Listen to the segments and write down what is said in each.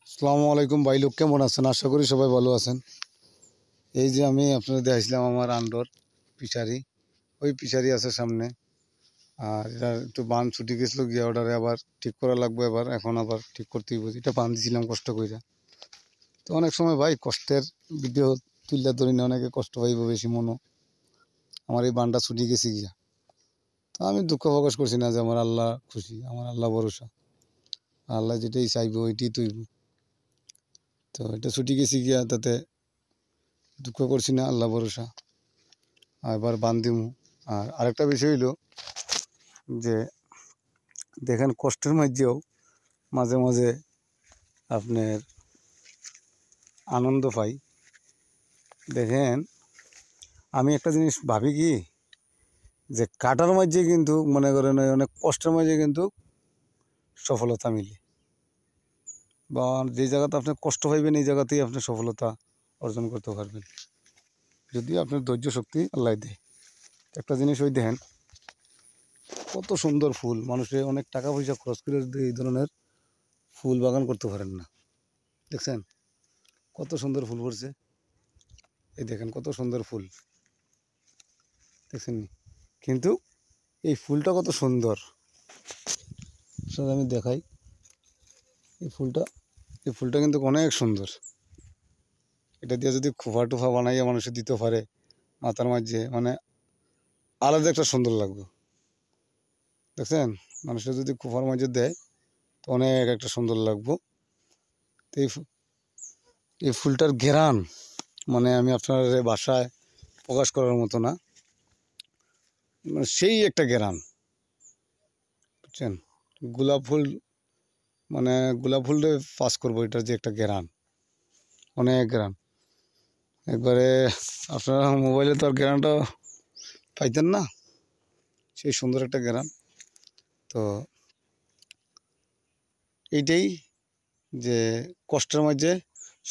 আসসালামু আলাইকুম ভাই লোক, কেমন আছেন? আশা করি সবাই ভালো আছেন। এই যে আমি আপনাদের দেখাইছিলাম আমার আন্ডর পিছারি, ওই পিছারি আছে সামনে। আর এটা একটু বান ছুটি গেছিলো, গিয়ে ওটারে আবার ঠিক করা লাগবে। এখন আবার ঠিক করতেই বুঝি, এটা বান দিছিলাম কষ্ট কইরা। তো অনেক সময় ভাই কষ্টের ভিডিও তুললে ধরি না, অনেকে কষ্ট পাইব বেশি মনো। আমার এই বানটা ছুটি গেছি গিয়া, তো আমি দুঃখ প্রকাশ করছি না, যে আমার আল্লাহ খুশি, আমার আল্লাহ ভরসা, আল্লাহ যেটাই চাইবো ওইটাই তৈব। তো এটা ছুটি গেছি গিয়া, তাতে দুঃখ করছি না, আল্লাহ ভরসা। এবার বান দিমু। আর আরেকটা বিষয় হইল যে দেখেন, কষ্টের মধ্যেও মাঝে মাঝে আপনার আনন্দ পাই। দেখেন, আমি একটা জিনিস ভাবি কি, যে কাটার মাঝে কিন্তু মনে করেন অনেক কষ্টের মাঝে কিন্তু সফলতা মিলে, বা যে জায়গাতে আপনি কষ্ট পাইবেন এই জায়গাতেই আপনি সফলতা অর্জন করতে পারবেন, যদি আপনার ধৈর্য শক্তি আল্লাহ দেয়। একটা জিনিস ওই দেখেন, কত সুন্দর ফুল, মানুষে অনেক টাকা পয়সা খরচ করে যদি এই ধরনের ফুল বাগান করতে পারেন না। দেখছেন কত সুন্দর ফুল ফুটছে, এই দেখেন কত সুন্দর ফুল, দেখছেন? কিন্তু এই ফুলটা কত সুন্দর, সেটা আমি দেখাই। এই ফুলটা এই ফুলটা কিন্তু অনেক সুন্দর। এটা দিয়ে যদি খোফা টোফা বানাইয়া মানুষে দিতে পারে মাথার মাঝে, মানে আলাদা একটা সুন্দর লাগবে। দেখছেন, মানুষের যদি খোফার মাঝে দেয় তো অনেক একটা সুন্দর লাগবো। তো এই ফুলটার ঘেরান, মানে আমি আপনার বাসায় প্রকাশ করার মতো না, মানে সেই একটা ঘেরান, বুঝছেন? গোলাপ ফুল, মানে গোলাপ ফুলটা পাস করবো, এটার যে একটা ঘেরান, অনেক ঘেরান। একবারে আপনারা মোবাইলে তো আর ঘেরানটা পাইতেন না, সেই সুন্দর একটা ঘেরান। তো এইটাই যে কষ্টের মাঝে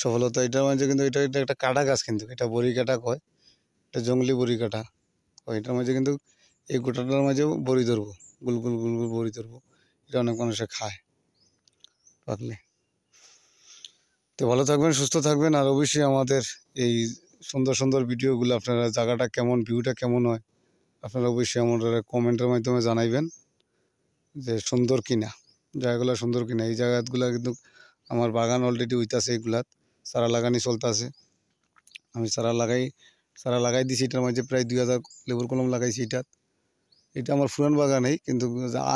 সফলতা, এটার মাঝে কিন্তু এটা একটা কাটা গাছ, কিন্তু এটা বড়ি কাটা কয়, এটা জঙ্গলি বড়ি কাটা কয়। এটার মাঝে কিন্তু এই গোটাটার মাঝেও বড়ি ধরবো, গুল গুল গুল গুল বড়ি ধরবো। এটা অনেক মানুষে খায় পাকলে। তো ভালো থাকবেন, সুস্থ থাকবেন, আর অবশ্যই আমাদের এই সুন্দর সুন্দর ভিডিওগুলো, আপনারা জায়গাটা কেমন, ভিউটা কেমন হয়, আপনারা অবশ্যই আমাদের কমেন্টের মাধ্যমে জানাইবেন যে সুন্দর কিনা, জায়গাগুলো সুন্দর কিনা। এই জায়গাগুলো কিন্তু আমার বাগান অলরেডি হইতাছে, এইগুলাত চারা লাগানি চলতেছে। আমি চারা লাগাই দিছি, এটার মাঝে প্রায় 2000 লেবুর কলম লাগাইছি। এটা আমার পুরান বাগানেই, কিন্তু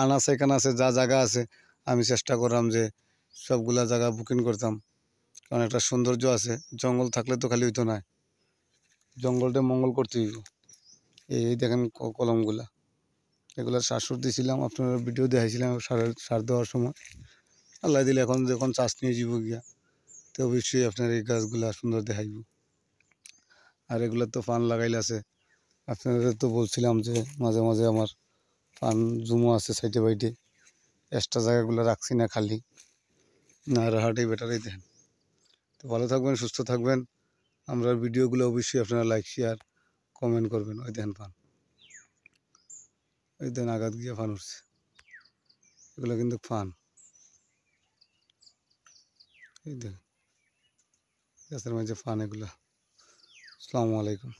আন আছে এখানে আছে, যা জায়গা আছে আমি চেষ্টা করলাম যে সবগুলা জায়গা বুকিং করতাম, কারণ একটা সৌন্দর্য আছে। জঙ্গল থাকলে তো খালি হইতো না, জঙ্গলটা মঙ্গল করতে হইব। এই দেখেন কলমগুলা, এগুলো সার সুর দিয়েছিলাম, আপনারা ভিডিও দেখাইছিলাম সার দেওয়ার সময়। আল্লাহ দিলে এখন যখন চাষ নিয়ে যাব গিয়া, তো অবশ্যই আপনার এই গাছগুলা সুন্দর দেখাইব। আর এগুলো তো পান লাগাইলে আছে, আপনাদের তো বলছিলাম যে মাঝে মাঝে আমার পান জুমো আছে সাইডে বাইডে, এক্সট্রা জায়গাগুলো রাখছি না খালি, না রাহাটাই বেটারই দেন। তো ভালো থাকবেন, সুস্থ থাকবেন। আমরা ভিডিওগুলো অবশ্যই আপনারা লাইক শেয়ার কমেন্ট করবেন। ওই দেন পান, ওই দেন আঘাত গিয়ে ফান উঠছে, এগুলো কিন্তু ফান। এই দেন গাছের মাঝে ফান এগুলো। আসসালামু আলাইকুম।